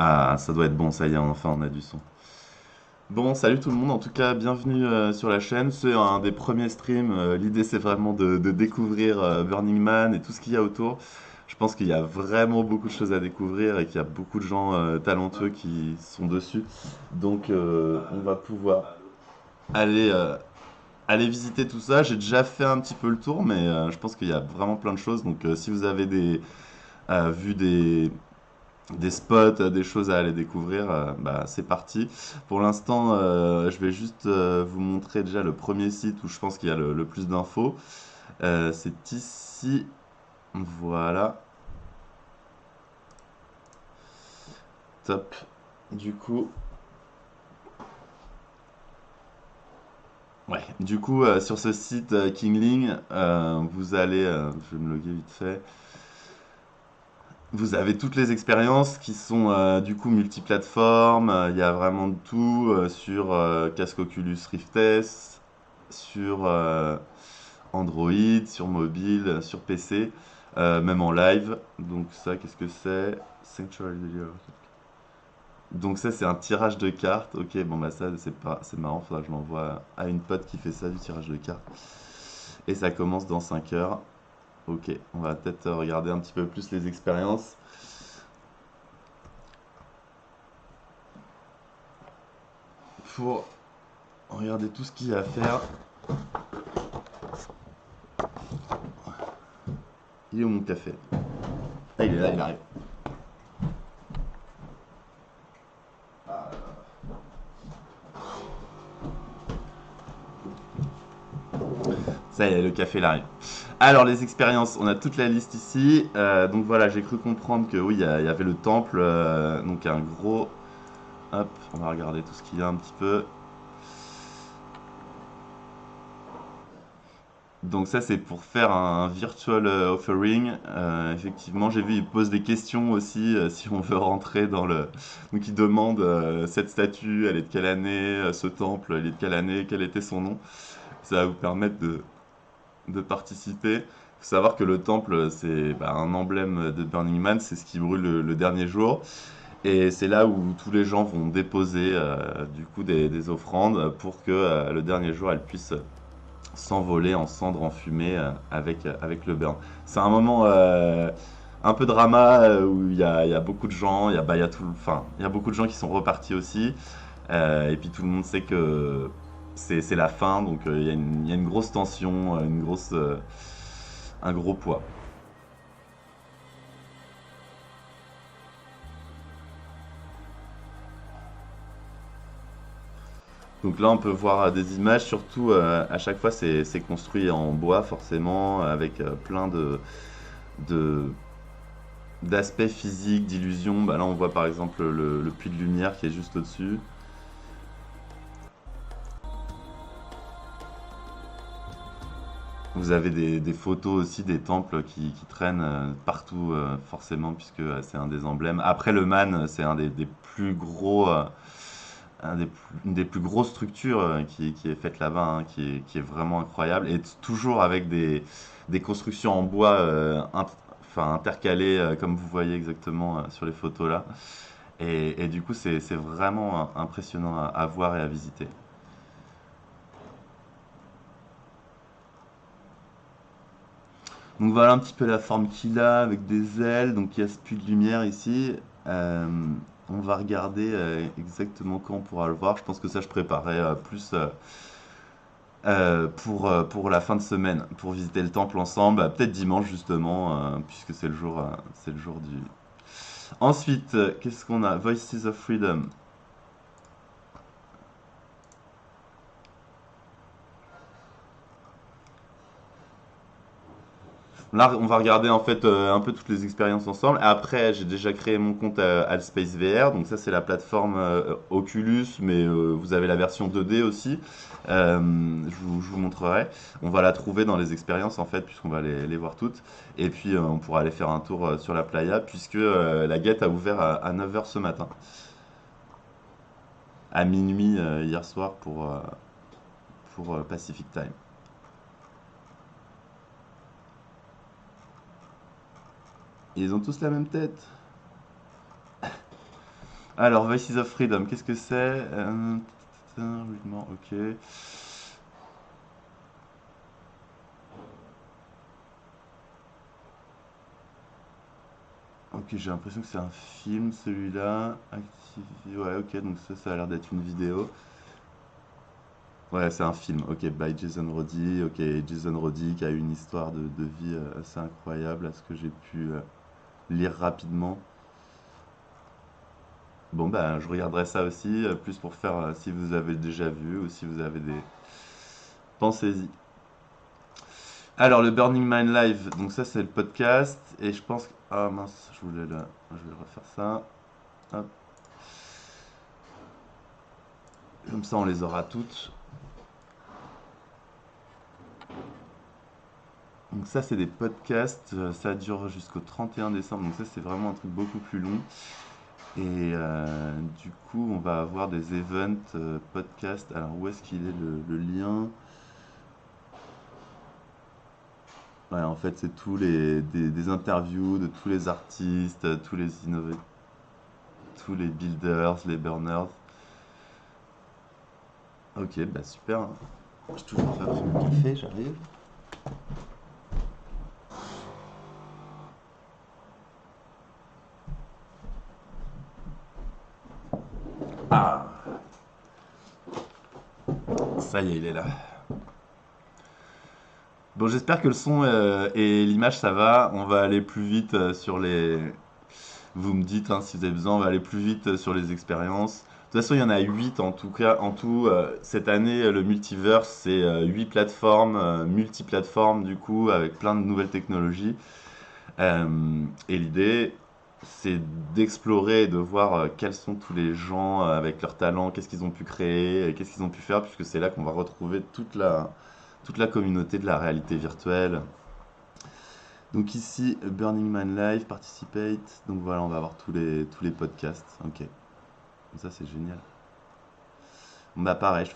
Ah, ça doit être bon, ça y est, enfin on a du son. Bon, salut tout le monde, en tout cas, bienvenue sur la chaîne. C'est un des premiers streams. L'idée, c'est vraiment de découvrir Burning Man et tout ce qu'il y a autour. Je pense qu'il y a vraiment beaucoup de choses à découvrir et qu'il y a beaucoup de gens talentueux qui sont dessus. Donc, on va pouvoir aller, aller visiter tout ça. J'ai déjà fait un petit peu le tour, mais je pense qu'il y a vraiment plein de choses. Donc, si vous avez vu des spots, des choses à aller découvrir, bah, c'est parti. Pour l'instant, je vais juste vous montrer déjà le premier site où je pense qu'il y a le plus d'infos. C'est ici. Voilà. Top. Du coup, ouais. Du coup, sur ce site Kingling, vous allez, je vais me loguer vite fait. Vous avez toutes les expériences qui sont du coup multiplateformes. Il y a vraiment de tout sur casque Oculus Rift S, sur Android, sur mobile, sur PC, même en live. Donc ça, qu'est-ce que c'est? Sanctuary Video. Donc ça, c'est un tirage de cartes. Ok, bon bah ça, c'est pas, c'est marrant. Faudra que je l'envoie à une pote qui fait ça, du tirage de cartes. Et ça commence dans 5 heures. Ok, on va peut-être regarder un petit peu plus les expériences pour regarder tout ce qu'il y a à faire. Il est où mon café? Ah, il est là, il arrive. Ça y est, le café il arrive. Alors, les expériences, on a toute la liste ici. Donc voilà, j'ai cru comprendre que oui, il y avait le temple. Donc un gros. Hop, on va regarder tout ce qu'il y a un petit peu. Donc ça, c'est pour faire un virtual offering. Effectivement, j'ai vu, il pose des questions aussi si on veut rentrer dans le. Donc il demande cette statue, elle est de quelle année, ce temple, elle est de quelle année, quel était son nom. Ça va vous permettre de participer. Il faut savoir que le temple, c'est bah, un emblème de Burning Man, c'est ce qui brûle le dernier jour. Et c'est là où tous les gens vont déposer du coup des offrandes pour que le dernier jour, elle puisse s'envoler en cendres, en fumée avec le burn. C'est un moment un peu drama où il y a beaucoup de gens, il y a tout, enfin, il y a beaucoup de gens qui sont repartis aussi. Et puis tout le monde sait que c'est la fin, donc il y a une grosse tension, un gros poids. Donc là, on peut voir des images, surtout à chaque fois, c'est construit en bois, forcément, avec plein de, d'aspects physiques, d'illusions. Bah là, on voit par exemple le puits de lumière qui est juste au-dessus. Vous avez des photos aussi des temples qui traînent partout, forcément, puisque c'est un des emblèmes. Après, le Man, c'est un des plus gros, une des plus grosses structures qui est faite là-bas, hein, qui est vraiment incroyable. Et toujours avec des constructions en bois enfin, intercalées, comme vous voyez exactement sur les photos là. Et du coup, c'est vraiment impressionnant à voir et à visiter. Donc voilà un petit peu la forme qu'il a avec des ailes. Donc il y a ce puits de lumière ici. Euh, on va regarder exactement quand on pourra le voir. Je pense que ça, je préparais plus pour la fin de semaine, pour visiter le temple ensemble. Peut-être dimanche justement, puisque c'est le jour du. Ensuite, qu'est-ce qu'on a? Voices of Freedom. Là, on va regarder en fait un peu toutes les expériences ensemble. Après, j'ai déjà créé mon compte à Altspace VR. Donc ça, c'est la plateforme Oculus, mais vous avez la version 2D aussi. Je vous montrerai. On va la trouver dans les expériences en fait, puisqu'on va les voir toutes. Et puis, on pourra aller faire un tour sur la playa, puisque la gate a ouvert à 9 heures ce matin, à minuit hier soir pour Pacific Time. Ils ont tous la même tête. Alors, Voices of Freedom, qu'est-ce que c'est? Rudement, ok. Ok, j'ai l'impression que c'est un film, celui-là. Ouais, ok, donc ça a l'air d'être une vidéo. Ouais, c'est un film, ok, by Jason Roddy. Ok, Jason Roddy qui a eu une histoire de vie assez incroyable, à ce que j'ai pu lire rapidement. Bon, bah, je regarderai ça aussi, plus pour faire si vous avez déjà vu ou si vous avez des. Pensez-y. Alors, le Burning Man Live, donc ça, c'est le podcast. Et je pense que. Ah mince, je voulais refaire ça. Hop. Comme ça, on les aura toutes. Donc, ça, c'est des podcasts. Ça dure jusqu'au 31 décembre. Donc, ça, c'est vraiment un truc beaucoup plus long. Et du coup, on va avoir des events podcasts. Alors, où est-ce qu'il est le lien? Ouais, en fait, c'est des interviews de tous les artistes, tous les innovateurs, tous les builders, les burners. Ok, bah super. Je suis toujours pas pris mon café, j'arrive. Ah, ça y est, il est là. Bon, j'espère que le son et l'image ça va. On va aller plus vite sur les. Vous me dites hein, si vous avez besoin, on va aller plus vite sur les expériences. De toute façon, il y en a 8 en tout cas. En tout, cette année, le multiverse, c'est 8 plateformes, multiplateformes du coup, avec plein de nouvelles technologies. Et l'idée, c'est d'explorer et de voir quels sont tous les gens avec leurs talents, qu'est-ce qu'ils ont pu créer, et qu'est-ce qu'ils ont pu faire, puisque c'est là qu'on va retrouver toute la communauté de la réalité virtuelle. Donc ici, Burning Man Live, Participate. Donc voilà, on va avoir tous les podcasts. Ok, ça c'est génial. Bah pareil,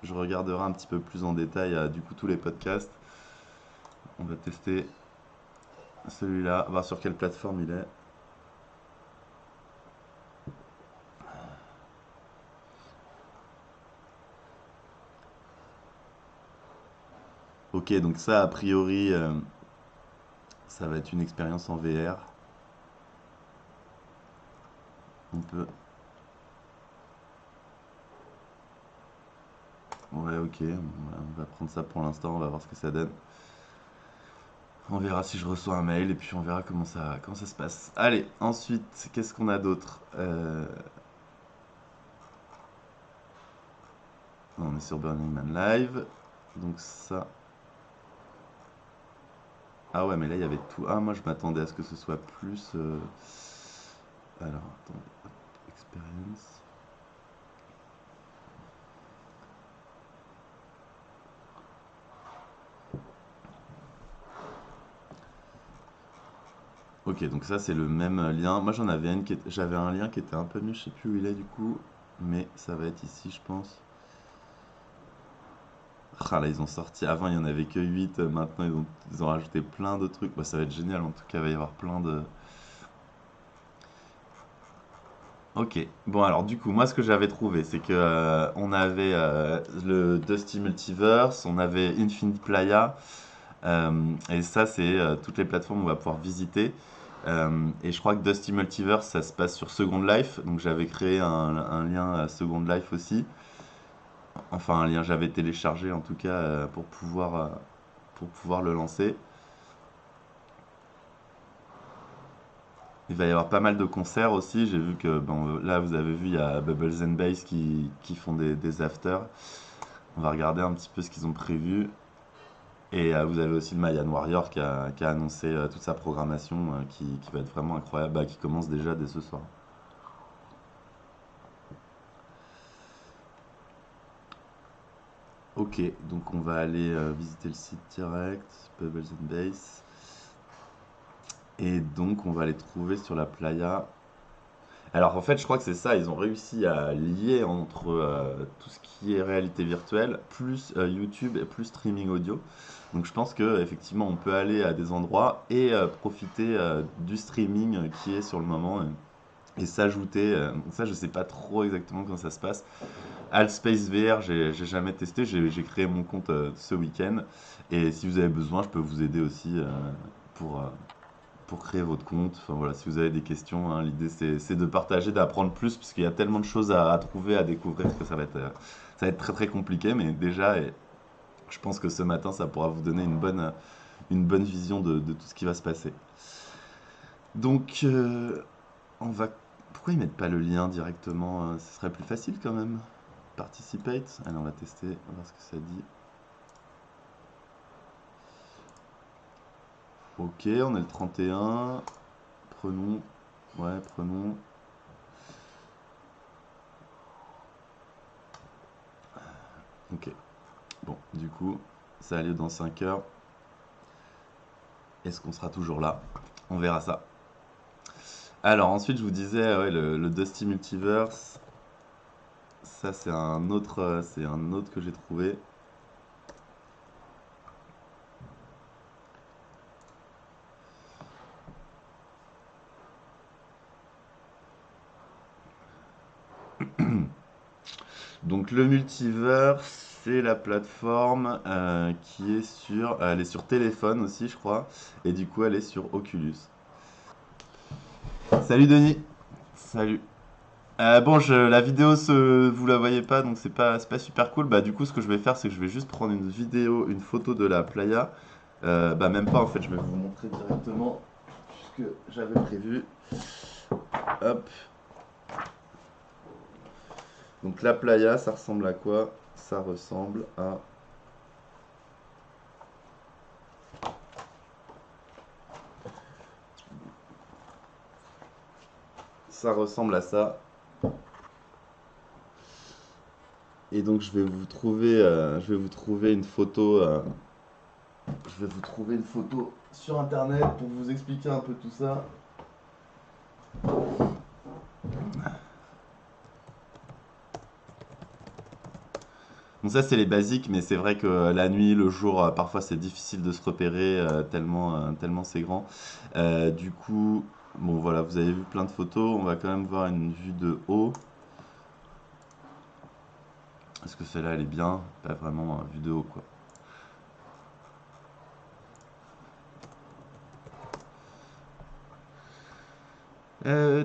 je regarderai un petit peu plus en détail du coup tous les podcasts. On va tester celui-là, voir sur quelle plateforme il est. Ok, donc ça, a priori, ça va être une expérience en VR. On peut. Ouais, ok, on va prendre ça pour l'instant, on va voir ce que ça donne. On verra si je reçois un mail et puis on verra comment ça se passe. Allez, ensuite, qu'est-ce qu'on a d'autre? On est sur Burning Man Live. Donc ça. Ah ouais, mais là il y avait tout. Ah, moi je m'attendais à ce que ce soit plus. Alors, attends. Experience. Ok, donc ça c'est le même lien. Moi j'avais un lien qui était un peu mieux, je sais plus où il est du coup. Mais ça va être ici, je pense. Ah là, ils ont sorti. Avant il y en avait que 8. Maintenant ils ont rajouté plein de trucs. Bah, ça va être génial en tout cas, il va y avoir plein de. Ok, bon alors du coup moi ce que j'avais trouvé c'est que on avait le Dusty Multiverse, on avait Infinite Playa et ça c'est toutes les plateformes où on va pouvoir visiter. Et je crois que Dusty Multiverse ça se passe sur Second Life, donc j'avais créé un lien à Second Life aussi. Enfin un lien j'avais téléchargé en tout cas pour pouvoir le lancer. Il va y avoir pas mal de concerts aussi. J'ai vu que, bon, là, vous avez vu, il y a Bubbles and Bass qui font des afters. On va regarder un petit peu ce qu'ils ont prévu. Et vous avez aussi le Mayan Warrior qui a annoncé toute sa programmation qui va être vraiment incroyable, qui commence déjà dès ce soir. Ok, donc on va aller visiter le site direct, Bubbles and Bass. Et donc on va les trouver sur la playa. Alors en fait, je crois que c'est ça, ils ont réussi à lier entre tout ce qui est réalité virtuelle, plus YouTube et plus streaming audio. Donc je pense que effectivement, on peut aller à des endroits et profiter du streaming qui est sur le moment et s'ajouter. Donc ça, je sais pas trop exactement comment ça se passe. Altspace VR, j'ai jamais testé, j'ai créé mon compte ce week-end. Et si vous avez besoin, je peux vous aider aussi pour, euh, pour créer votre compte. Enfin voilà, si vous avez des questions, hein, l'idée c'est de partager, d'apprendre plus, parce qu'il y a tellement de choses à trouver, à découvrir que ça va être très très compliqué. Mais déjà, je pense que ce matin, ça pourra vous donner une bonne vision de tout ce qui va se passer. Donc, on va. Pourquoi ils mettent pas le lien directement? Ce serait plus facile quand même. Participate. Allez, on va tester, on va voir ce que ça dit. Ok, on est le 31. Prenons. Ouais, prenons. Ok. Bon, du coup, ça a lieu dans 5 heures. Est-ce qu'on sera toujours là? On verra ça. Alors, ensuite, je vous disais, ouais, le Dusty Multiverse. Ça, c'est un autre que j'ai trouvé. Donc le multiverse, c'est la plateforme qui est elle est sur téléphone aussi, je crois, et du coup elle est sur Oculus. Salut Denis. Salut. Bon, la vidéo, vous la voyez pas, donc c'est pas super cool. Bah du coup, ce que je vais faire, c'est que je vais juste prendre une vidéo, une photo de la playa. Bah même pas en fait, je vais vous montrer directement ce que j'avais prévu. Hop. Donc la playa, ça ressemble à quoi? Ça ressemble à ça ressemble à ça. Et donc je vais vous trouver une photo, je vais vous trouver une photo sur internet pour vous expliquer un peu tout ça. Donc ça c'est les basiques, mais c'est vrai que la nuit, le jour, parfois c'est difficile de se repérer tellement c'est grand. Du coup, bon voilà, vous avez vu plein de photos, on va quand même voir une vue de haut. Est-ce que celle-là elle est bien? Pas vraiment vue de haut quoi. Euh,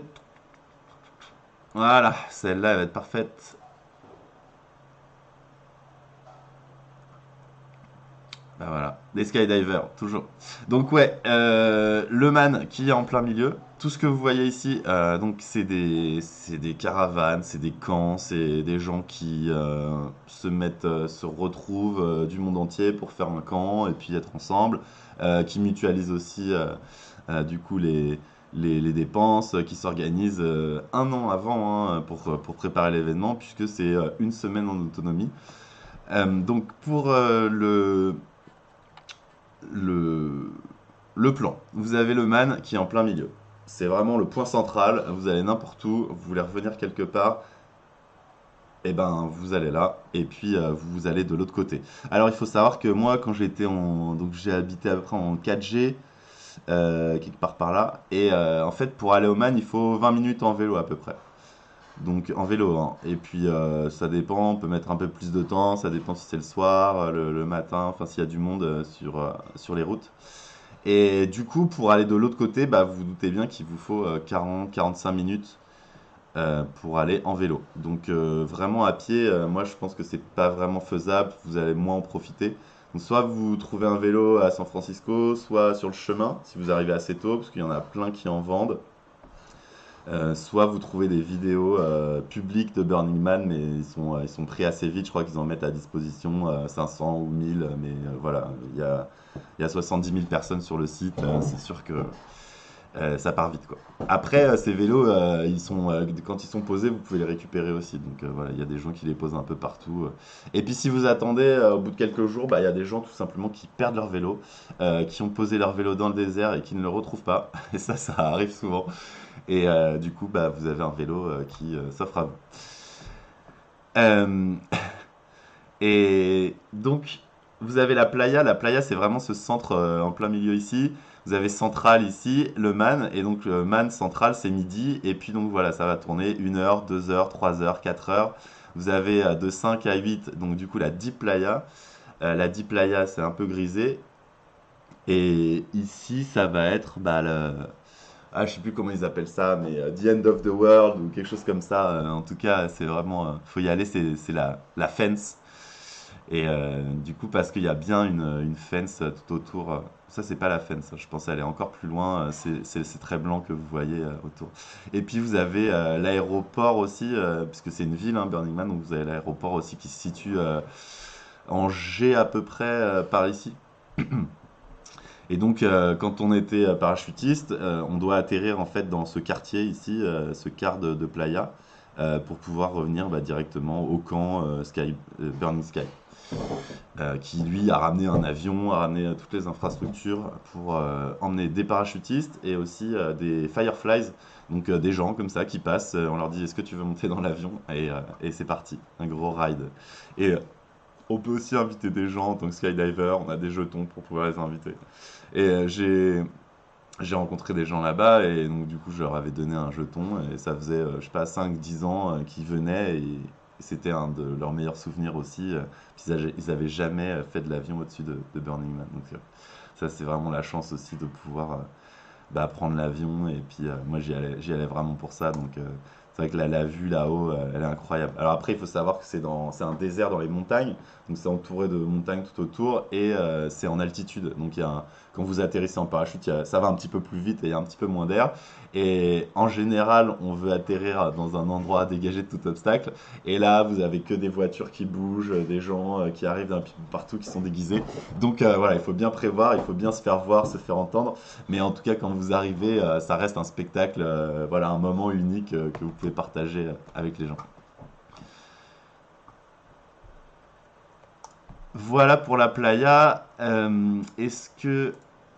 voilà, celle-là elle va être parfaite. Bah voilà, des skydivers, toujours. Donc ouais, le man qui est en plein milieu. Tout ce que vous voyez ici, donc c'est des caravanes, c'est des camps, c'est des gens qui se retrouvent du monde entier pour faire un camp et puis être ensemble, qui mutualisent aussi du coup les dépenses, qui s'organisent un an avant hein, pour préparer l'événement, puisque c'est une semaine en autonomie. Donc pour le, le plan. Vous avez le man qui est en plein milieu. C'est vraiment le point central. Vous allez n'importe où, vous voulez revenir quelque part, et ben vous allez là, et puis vous allez de l'autre côté. Alors il faut savoir que moi, quand j'étais en. Donc j'ai habité à peu près en 4G, quelque part par là, et en fait pour aller au man, il faut 20 minutes en vélo à peu près. Donc en vélo, hein. Et puis ça dépend, on peut mettre un peu plus de temps, ça dépend si c'est le soir, le matin, enfin s'il y a du monde sur les routes. Et du coup, pour aller de l'autre côté, bah, vous vous doutez bien qu'il vous faut 40-45 minutes pour aller en vélo. Donc vraiment à pied, moi je pense que c'est pas vraiment faisable, vous allez moins en profiter. Donc soit vous trouvez un vélo à San Francisco, soit sur le chemin, si vous arrivez assez tôt, parce qu'il y en a plein qui en vendent. Soit vous trouvez des vidéos publiques de Burning Man, mais ils sont pris assez vite. Je crois qu'ils en mettent à disposition 500 ou 1000. Mais voilà, il y a 70 000 personnes sur le site. C'est sûr que ça part vite, quoi. Après, ces vélos, quand ils sont posés, vous pouvez les récupérer aussi. Donc voilà, il y a des gens qui les posent un peu partout. Et puis si vous attendez, au bout de quelques jours, bah, il y a des gens tout simplement qui perdent leur vélo, qui ont posé leur vélo dans le désert et qui ne le retrouvent pas. Et ça arrive souvent. Et du coup, bah, vous avez un vélo qui s'offre à vous. Euh, et donc, vous avez la playa. La playa, c'est vraiment ce centre en plein milieu ici. Vous avez Central ici, le Man. Et donc, le Man Central, c'est midi. Et puis, donc voilà, ça va tourner 1 heure, 2 heures, 3 heures, 4 heures. Vous avez de 5 à 8, donc du coup, la Deep Playa. La Deep Playa, c'est un peu grisé. Et ici, ça va être bah, ah, je sais plus comment ils appellent ça, mais The End of the World ou quelque chose comme ça. En tout cas, c'est vraiment, faut y aller, c'est la fence. Et du coup, parce qu'il y a bien une fence tout autour. Ça, c'est pas la fence, je pense qu'elle est encore plus loin. C'est très blanc que vous voyez autour. Et puis, vous avez l'aéroport aussi, puisque c'est une ville, hein, Burning Man, donc vous avez l'aéroport aussi qui se situe en G à peu près par ici. Et donc, quand on était parachutiste, on doit atterrir en fait dans ce quartier ici, ce quart de Playa, pour pouvoir revenir bah, directement au camp Burning Sky, qui lui a ramené un avion, a ramené toutes les infrastructures pour emmener des parachutistes et aussi des Fireflies, donc des gens comme ça qui passent, on leur dit est-ce que tu veux monter dans l'avion et c'est parti, un gros ride. Et on peut aussi inviter des gens en tant que skydiver, on a des jetons pour pouvoir les inviter. Et j'ai rencontré des gens là-bas et donc du coup je leur avais donné un jeton et ça faisait je sais pas 5 10 ans qu'ils venaient et c'était un de leurs meilleurs souvenirs aussi. Ils avaient jamais fait de l'avion au-dessus de Burning Man. Donc ça c'est vraiment la chance aussi de pouvoir bah, prendre l'avion et puis moi j'y allais vraiment pour ça donc c'est vrai que la vue là-haut elle est incroyable. Alors après il faut savoir que c'est un désert dans les montagnes donc c'est entouré de montagnes tout autour et c'est en altitude donc quand vous atterrissez en parachute ça va un petit peu plus vite et il y a un petit peu moins d'air et en général on veut atterrir dans un endroit dégagé de tout obstacle et là vous avez que des voitures qui bougent, des gens qui arrivent d'un peu partout qui sont déguisés donc voilà il faut bien prévoir, il faut bien se faire voir, se faire entendre mais en tout cas, quand vous arrivez, ça reste un spectacle, voilà, un moment unique que vous pouvez partager avec les gens. Voilà pour la playa. Est-ce que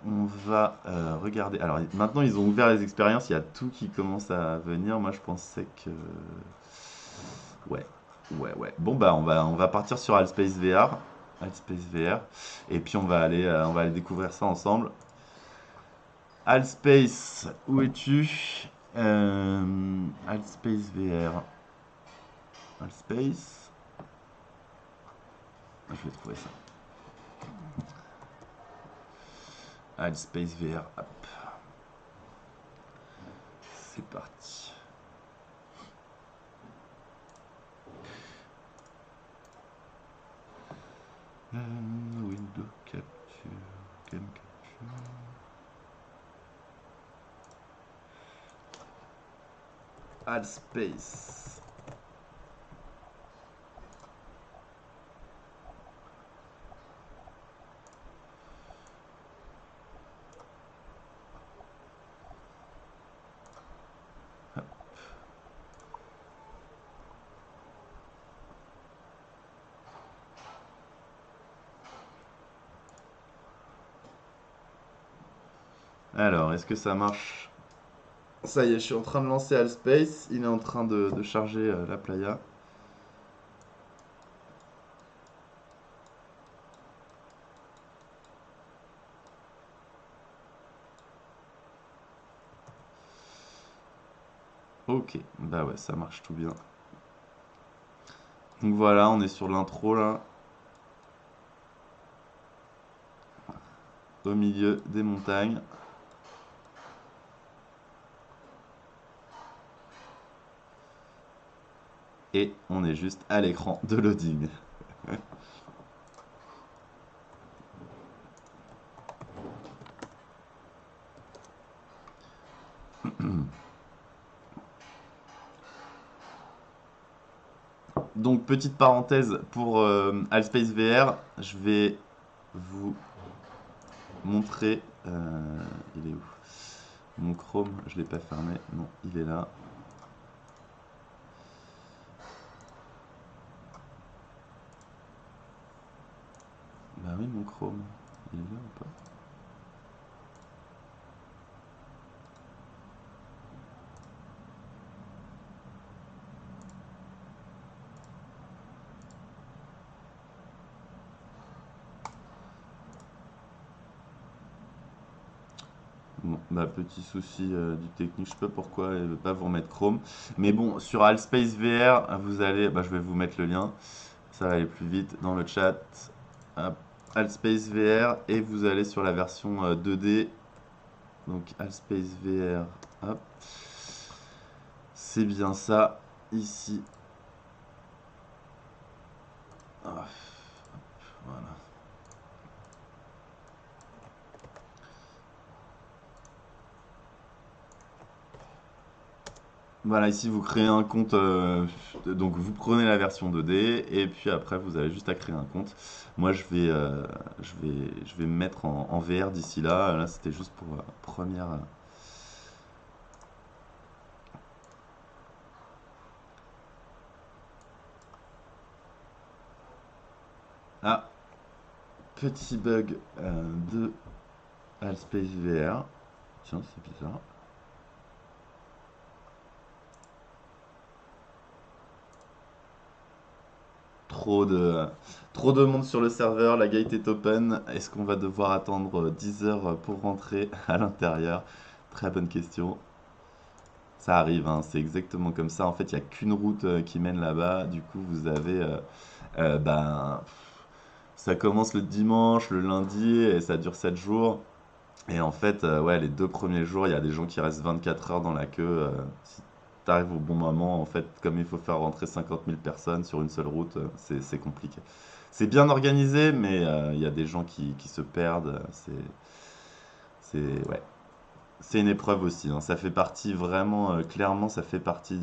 on va regarder? Alors maintenant, ils ont ouvert les expériences. Il y a tout qui commence à venir. Moi, je pensais que ouais, ouais. Bon bah, on va partir sur Altspace VR, Altspace VR, et puis on va aller découvrir ça ensemble. Altspace, où es-tu? Altspace VR. Altspace. Je vais trouver ça. Altspace VR. Hop. C'est parti. Window Capture. Game Capture. Altspace. Alors, est-ce que ça marche? Ça y est, je suis en train de lancer Altspace. Il est en train de charger la playa. Ok, bah ouais, ça marche tout bien. Donc voilà, on est sur l'intro là, au milieu des montagnes. Et on est juste à l'écran de loading. Donc, petite parenthèse pour Altspace VR, je vais vous montrer. Il est où? Mon Chrome, je l'ai pas fermé. Non, il est là. Bah oui, mon Chrome. Il est là ou pas? Bon, bah, petit souci du technique, je sais pas pourquoi elle veut pas vous remettre Chrome. Mais bon, sur Alspace VR, vous allez, bah, je vais vous mettre le lien, ça va aller plus vite dans le chat. Hop, Alspace VR et vous allez sur la version 2D. Donc Alspace VR, hop, c'est bien ça, ici. Ah, voilà. Voilà, ici vous créez un compte, donc vous prenez la version 2D et puis après vous avez juste à créer un compte. Moi je vais me mettre en VR d'ici là. Là c'était juste pour première. Ah, petit bug de Alspace VR. Tiens, c'est bizarre. Trop de, trop de monde sur le serveur, la gate est open. Est-ce qu'on va devoir attendre 10 heures pour rentrer à l'intérieur? Très bonne question. Ça arrive, hein, c'est exactement comme ça. En fait, il n'y a qu'une route qui mène là-bas. Du coup, vous avez. Ben, ça commence le dimanche, le lundi, et ça dure 7 jours. Et en fait, ouais, les 2 premiers jours, il y a des gens qui restent 24 heures dans la queue. Si t'arrives au bon moment, en fait, comme il faut faire rentrer 50 000 personnes sur une seule route, c'est compliqué. C'est bien organisé, mais il y a des gens qui se perdent. Ouais. C'est une épreuve aussi, hein. Ça fait partie vraiment, clairement, ça fait partie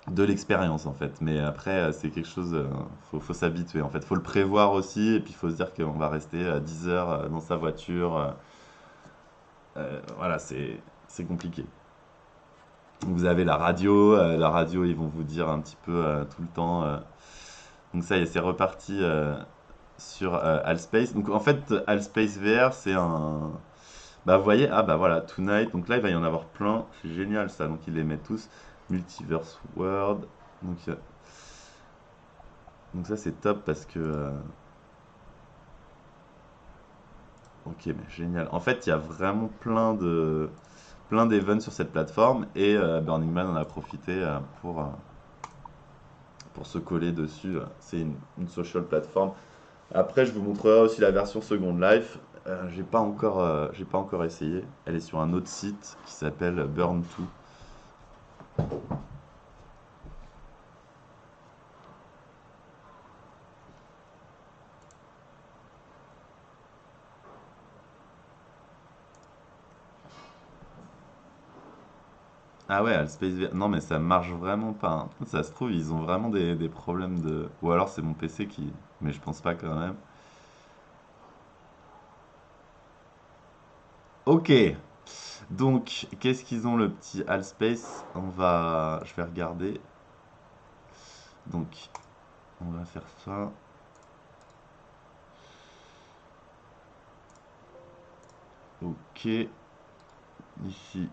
de l'expérience en fait. Mais après, c'est quelque chose, faut s'habituer en fait. Faut le prévoir aussi, et puis il faut se dire qu'on va rester 10 heures dans sa voiture. Voilà, c'est compliqué. Vous avez la radio, ils vont vous dire un petit peu tout le temps. Donc ça y est, c'est reparti sur Alspace. Donc en fait, Alspace VR, c'est un. Bah vous voyez, ah bah voilà, Tonight. Donc là, il va y en avoir plein. C'est génial ça. Donc ils les mettent tous. Multiverse World. Donc, donc ça c'est top parce que. Ok, mais génial. En fait, il y a vraiment plein d'events sur cette plateforme et Burning Man en a profité pour se coller dessus. C'est une social plateforme. Après, je vous montrerai aussi la version Second Life. J'ai pas encore essayé. Elle est sur un autre site qui s'appelle Burn2. Ah ouais, Alspace VR. Non, mais ça marche vraiment pas, hein. Ça se trouve, ils ont vraiment des problèmes de. Ou alors c'est mon PC qui. Mais je pense pas quand même. Ok. Donc, qu'est-ce qu'ils ont le petit Alspace? Je vais regarder. Donc, on va faire ça. Ok. Ici.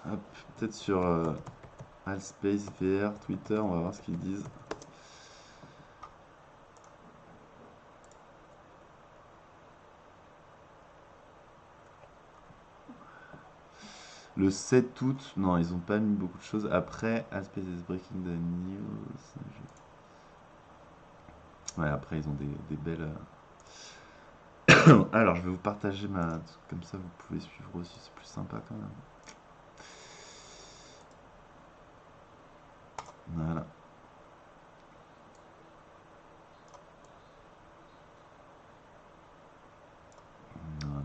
Hop. Peut-être sur Alspace VR, Twitter, on va voir ce qu'ils disent. Le 7 août, non, ils ont pas mis beaucoup de choses. Après, Alspace is breaking the news. Ouais, après, ils ont des belles. Alors, je vais vous partager ma. Comme ça, vous pouvez suivre aussi, c'est plus sympa quand même. Voilà.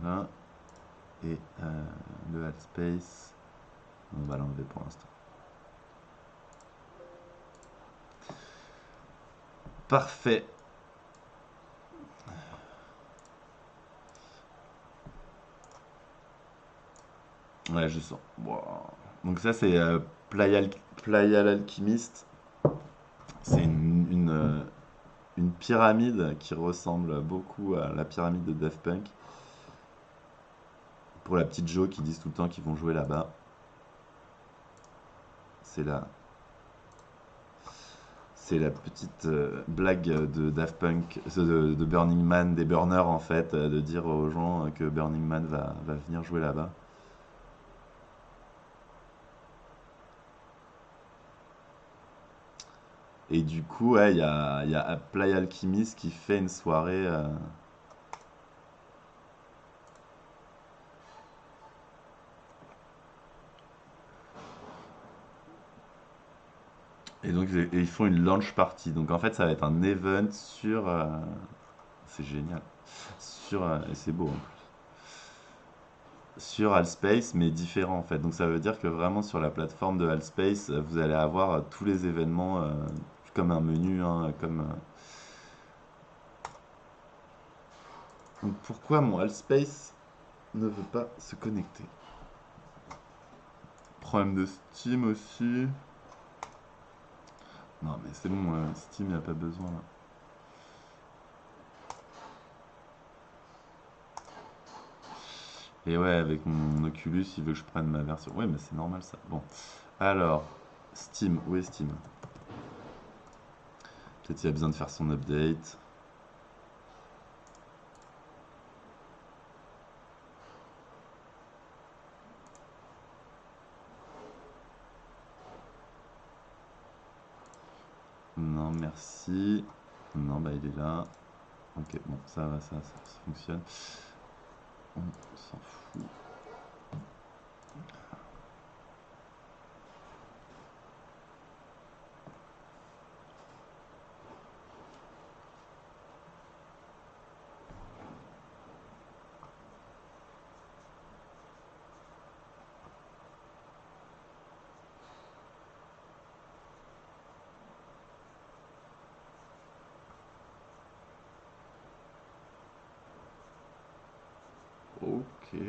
Voilà. Et le Alspace, on va l'enlever pour l'instant. Parfait. Ouais, je sens. Wow. Donc ça, c'est Playa l'Alchimiste. C'est une pyramide qui ressemble beaucoup à la pyramide de Daft Punk. Pour la petite Jo qui disent tout le temps qu'ils vont jouer là-bas. C'est là. C'est la petite blague de Daft Punk, de Burning Man, des Burners en fait, de dire aux gens que Burning Man va venir jouer là-bas. Et du coup, ouais, il y a Play Alchemist qui fait une soirée. Et donc, ils font une launch party. Donc, en fait, ça va être un event sur. C'est génial. Et c'est beau en plus. Sur Allspace, mais différent en fait. Donc, ça veut dire que vraiment sur la plateforme de Allspace, vous allez avoir tous les événements comme un menu. Hein, Donc, pourquoi mon Allspace ne veut pas se connecter? Problème de Steam aussi. Non, mais c'est bon, Steam, il n'y a pas besoin là. Et ouais, avec mon Oculus, il veut que je prenne ma version. Ouais, mais c'est normal ça. Bon. Alors, Steam, où est Steam? Peut-être il a besoin de faire son update. Non, merci. Non, bah il est là. Ok, bon, ça va, ça fonctionne. On s'en fout. Ok.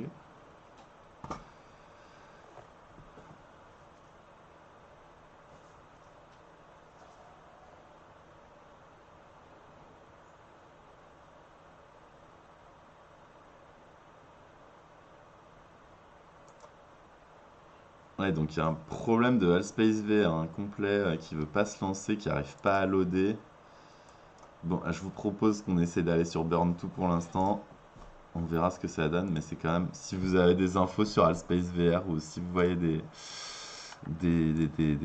Ouais, donc il y a un problème de Allspace VR complet qui veut pas se lancer, qui arrive pas à loader. Bon, je vous propose qu'on essaie d'aller sur Burn2 pour l'instant. On verra ce que ça donne, mais c'est quand même, si vous avez des infos sur Allspace VR ou si vous voyez des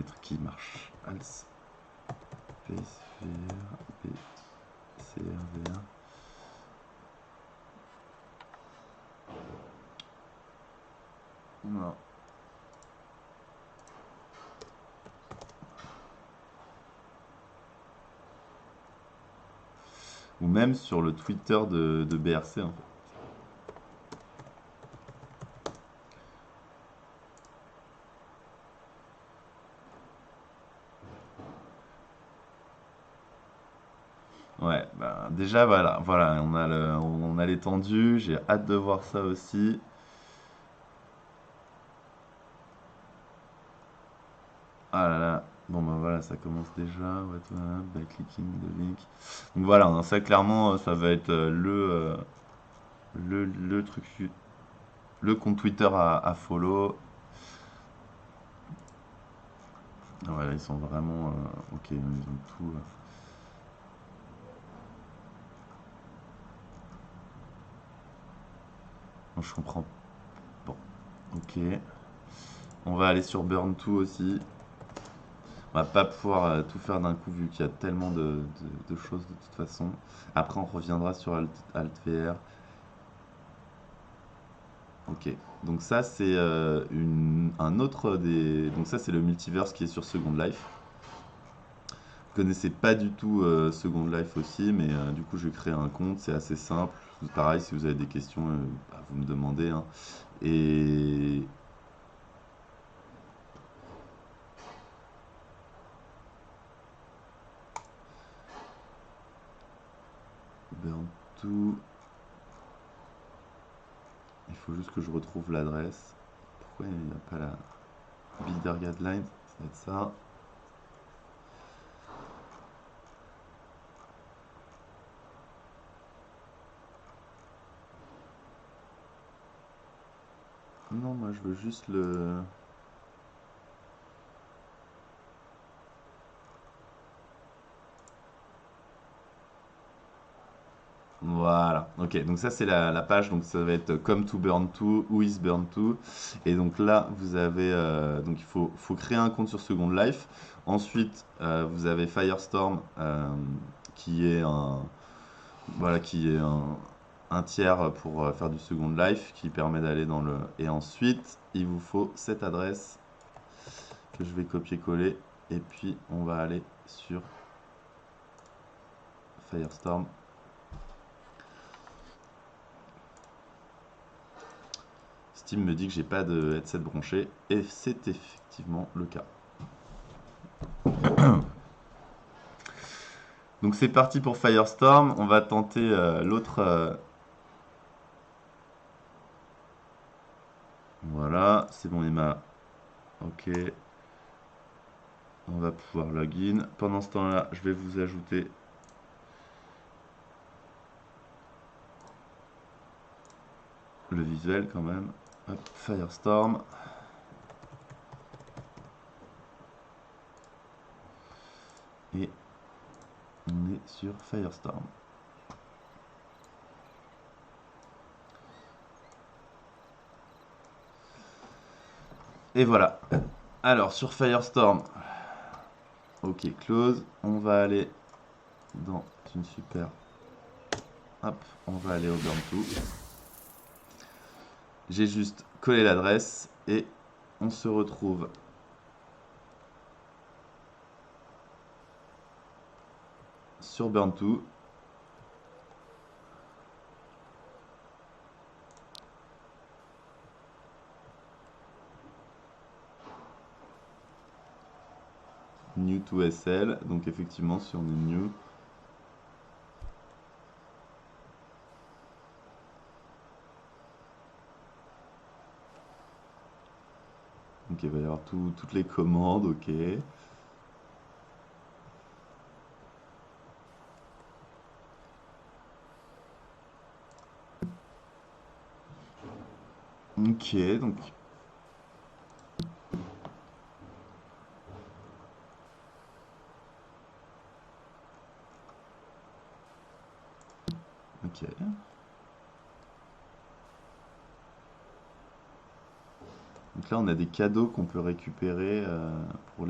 trucs qui marchent. Allspace VR, BCR VR. Non. Ou même sur le Twitter de BRC en fait. Ouais, bah déjà voilà, on a l'étendue, j'ai hâte de voir ça aussi. Ah là là, bon bah voilà, ça commence déjà, ouais, by clicking the link. Donc voilà, non, ça clairement, ça va être le truc, le compte Twitter à follow. Ah, voilà, ils sont vraiment, ok, ils ont tout. Non, je comprends. Bon, ok. On va aller sur Burn2 aussi. On va pas pouvoir tout faire d'un coup vu qu'il y a tellement de choses de toute façon. Après, on reviendra sur AltVR. Ok. Donc ça, c'est un autre des. Donc ça, c'est le multiverse qui est sur Second Life. Je connaissais pas du tout Second Life aussi, mais du coup, je vais créer un compte. C'est assez simple. Pareil, si vous avez des questions, bah, vous me demandez, hein. Et Burn2. Il faut juste que je retrouve l'adresse. Pourquoi il n'y a pas la Builder Guideline? Ça va être ça. Non, moi je veux juste le. Voilà, ok, donc ça c'est la page, donc ça va être Come to Burn 2, Who is Burn 2, et donc là vous avez, donc il faut créer un compte sur Second Life, ensuite vous avez Firestorm qui est voilà, un tiers pour faire du Second Life qui permet d'aller dans le, et ensuite il vous faut cette adresse que je vais copier-coller, et puis on va aller sur Firestorm. Steam me dit que j'ai pas de headset branché et c'est effectivement le cas. Donc c'est parti pour Firestorm. On va tenter l'autre. Voilà, c'est bon, Emma. Ok, on va pouvoir login. Pendant ce temps-là, je vais vous ajouter le visuel quand même. Hop, Firestorm. Et on est sur Firestorm. Et voilà. Alors sur Firestorm, ok, close. On va aller dans une super. Hop, on va aller au Burn 2. J'ai juste collé l'adresse et on se retrouve sur Burn 2. New to SL, donc effectivement si on est new, donc il va y avoir toutes les commandes, ok. Ok, donc ok. Donc là on a des cadeaux qu'on peut récupérer pour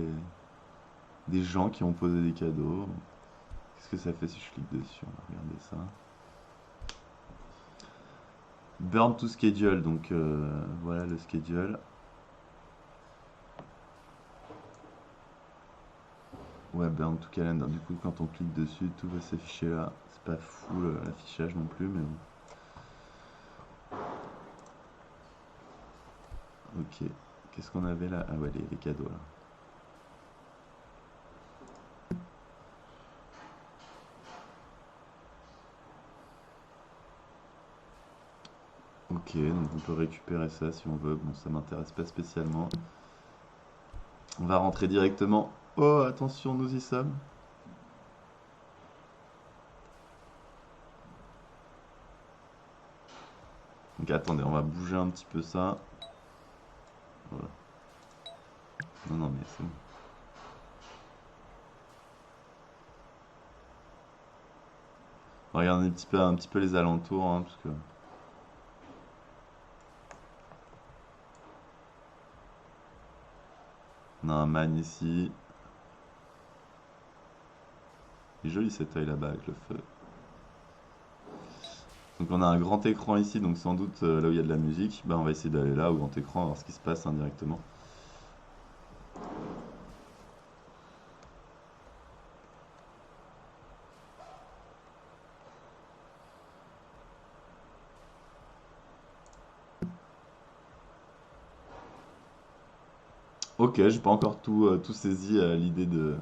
des gens qui ont posé des cadeaux. Qu'est-ce que ça fait si je clique dessus? On va regarder ça. Burn to schedule, donc voilà le schedule. Ouais, burn to calendar. Du coup, quand on clique dessus, tout va s'afficher là. C'est pas fou l'affichage non plus, mais bon. Ok. Qu'est-ce qu'on avait là? Ah ouais, les cadeaux là. Ok, donc on peut récupérer ça si on veut. Bon, ça m'intéresse pas spécialement. On va rentrer directement. Oh, attention, nous y sommes. Donc attendez, on va bouger un petit peu ça. Voilà. Non, non, mais c'est bon. On va regarder un petit peu les alentours, hein, parce que... On a un man ici. Il est joli cet œil là-bas avec le feu. Donc on a un grand écran ici, donc sans doute là où il y a de la musique. Bah, on va essayer d'aller là au grand écran, voir ce qui se passe indirectement. Ok, j'ai pas encore tout saisi l'idée de...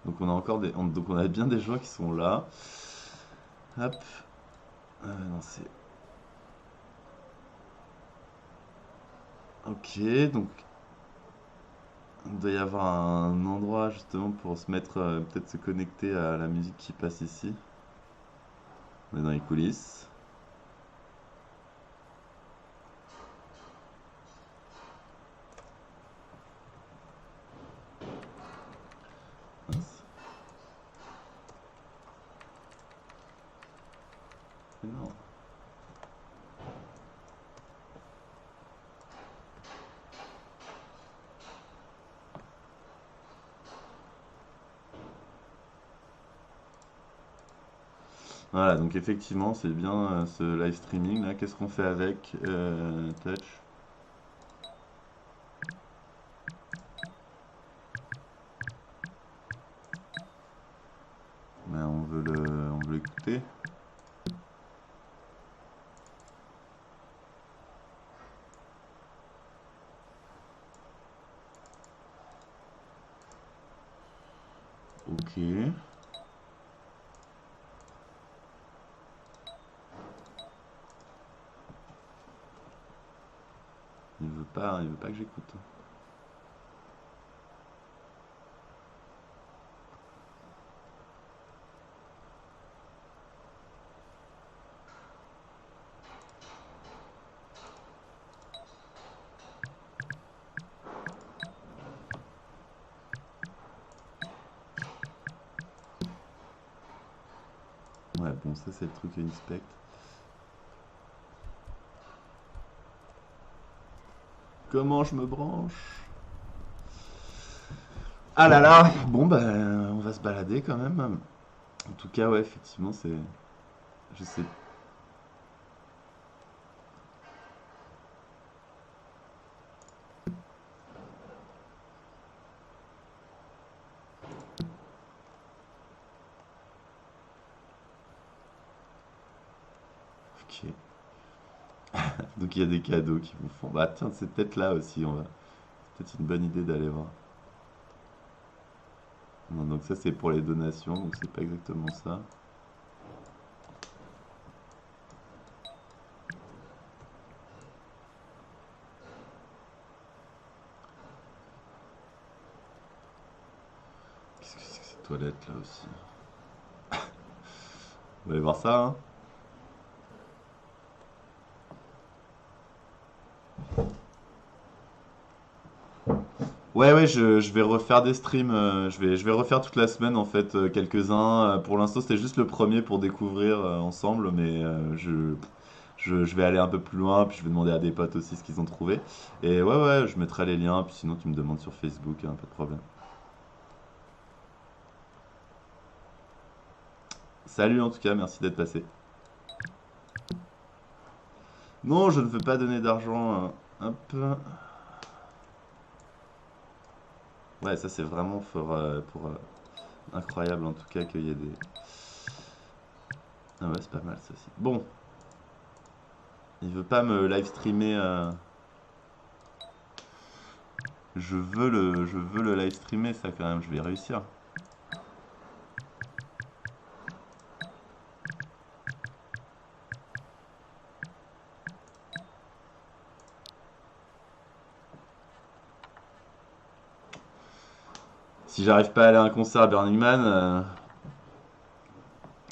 Donc on a encore donc on a bien des joueurs qui sont là. Hop. Non, c'est... Ok, donc il doit y avoir un endroit justement pour se mettre, peut-être se connecter à la musique qui passe ici. On est dans les coulisses. Mince. Mais non. Voilà, donc effectivement, c'est bien ce live streaming là. Qu'est-ce qu'on fait avec Touch? Ben, on veut l'écouter. Ok. Il veut pas que j'écoute. Ouais, bon, ça c'est le truc inspect. Comment je me branche? Ah là là! Bon, ben, on va se balader quand même. En tout cas, ouais, effectivement, c'est. Je sais. Ok. Donc il y a des cadeaux qui vous font. Bah tiens, c'est peut-être là aussi. C'est peut-être une bonne idée d'aller voir. Non, donc ça c'est pour les donations, donc c'est pas exactement ça. Qu'est-ce que c'est que cette toilette là aussi? Vous allez voir ça, hein? Ouais, ouais, je vais refaire des streams. Je vais refaire toute la semaine en fait, quelques-uns. Pour l'instant, c'était juste le premier pour découvrir ensemble, mais je vais aller un peu plus loin, puis je vais demander à des potes aussi ce qu'ils ont trouvé. Et ouais, ouais, je mettrai les liens, puis sinon tu me demandes sur Facebook, hein, pas de problème. Salut en tout cas, merci d'être passé. Non, je ne veux pas donner d'argent. Un peu. Ouais, ça c'est vraiment incroyable en tout cas qu'il y ait des. Ah ouais, c'est pas mal ça aussi. Bon, il veut pas me live streamer. Je veux le live streamer ça quand même. Je vais réussir. Si j'arrive pas à aller à un concert à Burning Man,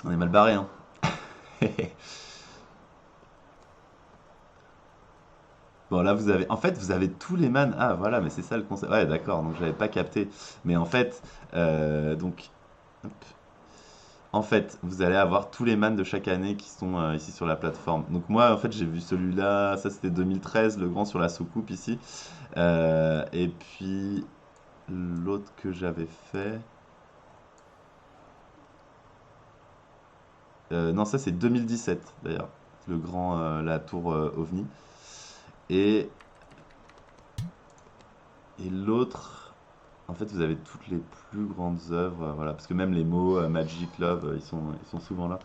on est mal barré, hein. Bon, là, vous avez. En fait, vous avez tous les man. Ah, voilà, mais c'est ça le concept. Ouais, d'accord, donc j'avais pas capté. Mais en fait, donc. Hop. En fait, vous allez avoir tous les man de chaque année qui sont ici sur la plateforme. Donc, moi, en fait, j'ai vu celui-là. Ça, c'était 2013, le grand sur la soucoupe ici. Et puis, l'autre que j'avais fait. Non, ça, c'est 2017, d'ailleurs. Le grand, la tour OVNI. Et Et l'autre, en fait, vous avez toutes les plus grandes œuvres, voilà, parce que même les mots Magic, Love, ils sont souvent là.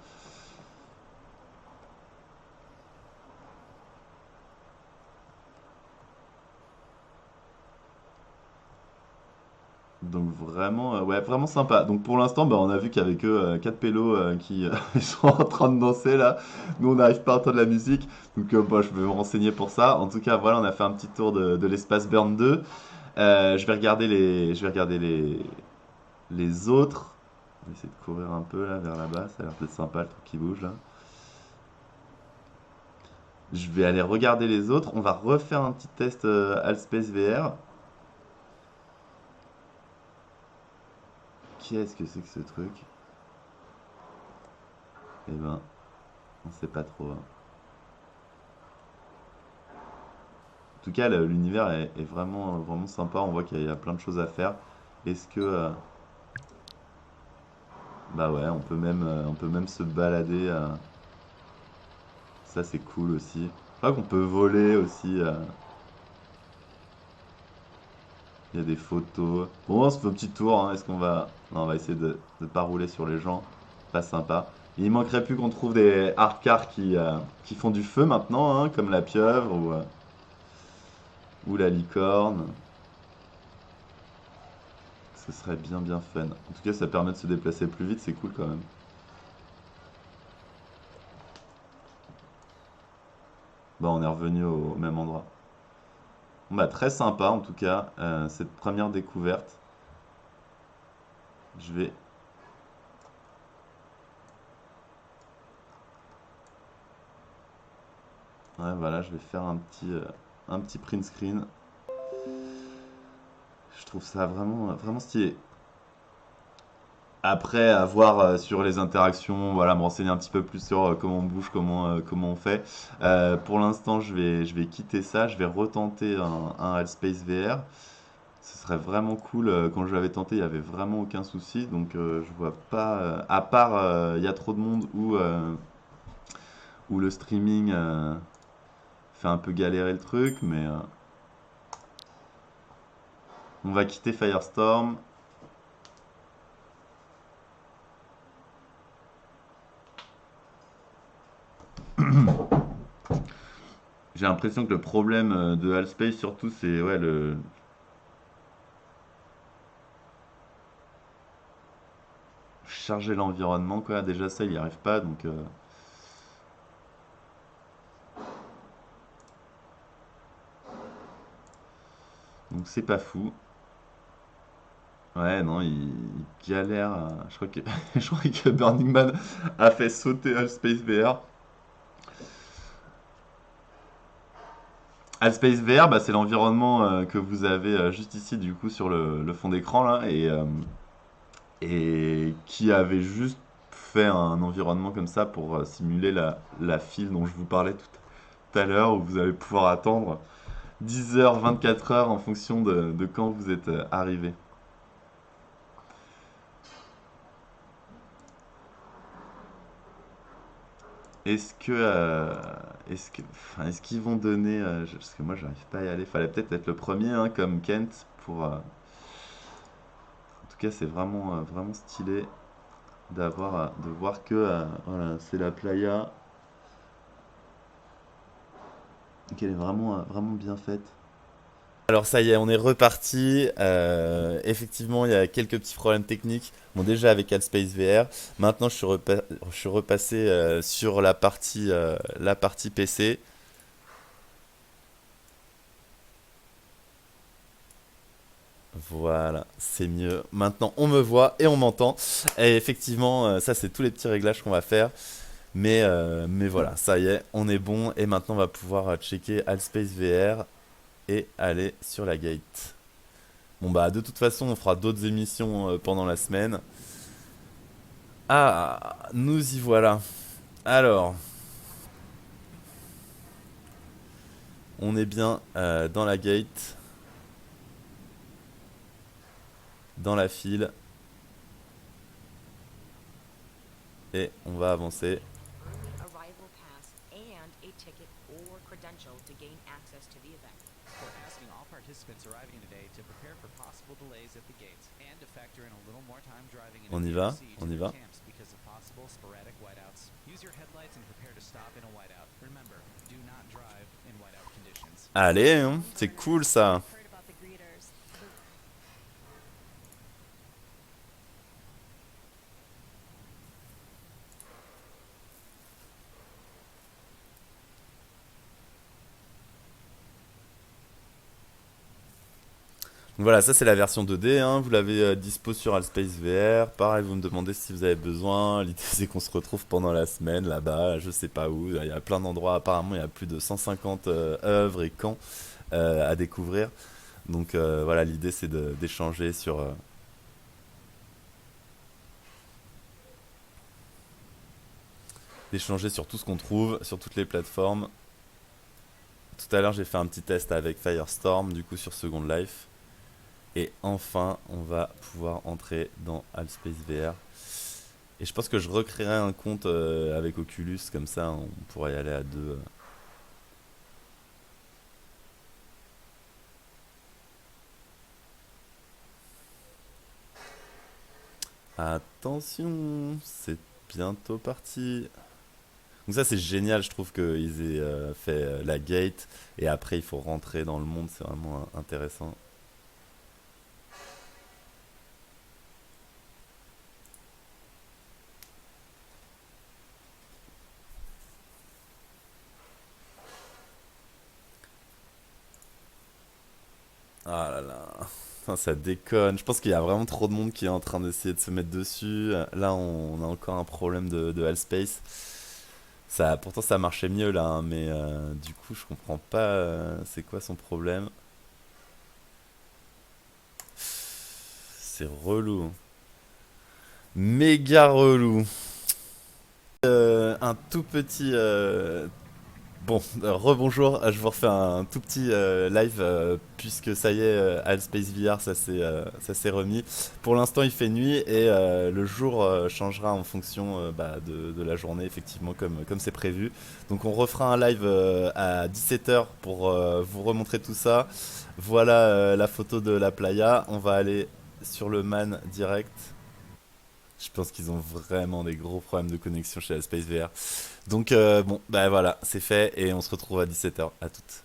Donc vraiment, ouais, vraiment sympa. Donc pour l'instant, bah, on a vu qu'avec eux, 4 pélos qui ils sont en train de danser là. Nous, on n'arrive pas à entendre la musique. Donc bah, je vais me renseigner pour ça. En tout cas, voilà, on a fait un petit tour de l'espace Burn 2. Je vais regarder les autres. On va essayer de courir un peu là vers là-bas. Ça a l'air d'être sympa le truc qui bouge là. Je vais aller regarder les autres. On va refaire un petit test Alspace VR. Qu'est-ce que c'est que ce truc? Eh ben, on sait pas trop, hein. En tout cas, l'univers est vraiment, vraiment sympa. On voit qu'il y a plein de choses à faire. Est-ce que... bah ouais, on peut même se balader. Ça, c'est cool aussi. Je crois qu'on peut voler aussi. Il y a des photos. Bon, on se fait un petit tour, hein. Est-ce qu'on va... Non, on va essayer de ne pas rouler sur les gens. Pas sympa. Il manquerait plus qu'on trouve des hard cars qui font du feu maintenant, hein, comme la pieuvre ou la licorne. Ce serait bien bien fun. En tout cas, ça permet de se déplacer plus vite, c'est cool quand même. Bah, on est revenu au même endroit. Bon, bah, très sympa en tout cas, cette première découverte. Je vais... Ouais, voilà, je vais faire un petit print screen. Je trouve ça vraiment, vraiment stylé. Après, à voir sur les interactions, voilà, me renseigner un petit peu plus sur comment on bouge, comment on fait. Pour l'instant, je vais quitter ça, je vais retenter un Halspace VR. Ce serait vraiment cool. Quand je l'avais tenté, il n'y avait vraiment aucun souci. Donc, je vois pas, à part il y a trop de monde où le streaming fait un peu galérer le truc, mais on va quitter Firestorm. J'ai l'impression que le problème de Halspace surtout, c'est ouais, le charger l'environnement quoi. Déjà ça, il n'y arrive pas, donc c'est pas fou. Ouais, non, il galère. Je crois que je crois que Burning Man a fait sauter Halspace VR. Halspace VR, bah, c'est l'environnement que vous avez juste ici du coup sur le fond d'écran là et qui avait juste fait un environnement comme ça pour simuler la file dont je vous parlais tout à l'heure où vous allez pouvoir attendre 10 heures, 24 heures en fonction de quand vous êtes arrivé. Est-ce qu'ils vont donner, parce que moi j'arrive pas à y aller, fallait peut-être être le premier hein, comme Kent en tout cas c'est vraiment, vraiment stylé de voir que voilà, c'est la playa, qu'elle est vraiment, vraiment bien faite. Alors ça y est, on est reparti. Effectivement, il y a quelques petits problèmes techniques. Bon, déjà avec Altspace VR. Maintenant, je suis repassé sur la partie PC. Voilà, c'est mieux. Maintenant, on me voit et on m'entend. Et effectivement, ça, c'est tous les petits réglages qu'on va faire. Mais voilà, ça y est, on est bon. Et maintenant, on va pouvoir checker Altspace VR et aller sur la gate. Bon bah de toute façon on fera d'autres émissions pendant la semaine. Ah, nous y voilà. Alors, on est bien dans la gate, dans la file, et on va avancer. Early arrival pass and a ticket or credential to gain access to the event. We're asking all participants arriving today to prepare for possible delays at the gates and to factor in a little more time driving in a On y va, DRC to on y their va. camps because of possible sporadic whiteouts. Use your headlights and prepare to stop in a whiteout. Remember, do not drive in whiteout conditions. Allez, hein, c'est cool ça. Heard about the greeters. Donc voilà, ça c'est la version 2D, hein, vous l'avez dispo sur Altspace VR. Pareil, vous me demandez si vous avez besoin. L'idée c'est qu'on se retrouve pendant la semaine là-bas, je sais pas où. Il y a plein d'endroits, apparemment il y a plus de 150 œuvres et camps à découvrir. Donc voilà, l'idée c'est d'échanger d'échanger sur tout ce qu'on trouve, sur toutes les plateformes. Tout à l'heure, j'ai fait un petit test avec Firestorm, du coup, sur Second Life. Et enfin, on va pouvoir entrer dans Altspace VR. Et je pense que je recréerai un compte avec Oculus, comme ça, on pourrait y aller à deux. Attention, c'est bientôt parti. Donc ça c'est génial, je trouve qu'ils aient fait la gate et après il faut rentrer dans le monde, c'est vraiment intéressant. Ah là là, putain, ça déconne. Je pense qu'il y a vraiment trop de monde qui est en train d'essayer de se mettre dessus. Là on a encore un problème de Allspace. Ça, pourtant ça marchait mieux là, hein, mais du coup je comprends pas c'est quoi son problème. C'est relou. Méga relou. Un tout petit. Bon, rebonjour, je vous refais un tout petit live puisque ça y est, Altspace VR ça s'est remis. Pour l'instant il fait nuit et le jour changera en fonction de la journée, effectivement, comme c'est prévu. Donc on refera un live à 17h pour vous remontrer tout ça. Voilà la photo de la playa. On va aller sur le man direct. Je pense qu'ils ont vraiment des gros problèmes de connexion chez la Space VR. Donc bon, bah voilà, c'est fait et on se retrouve à 17h. À toutes.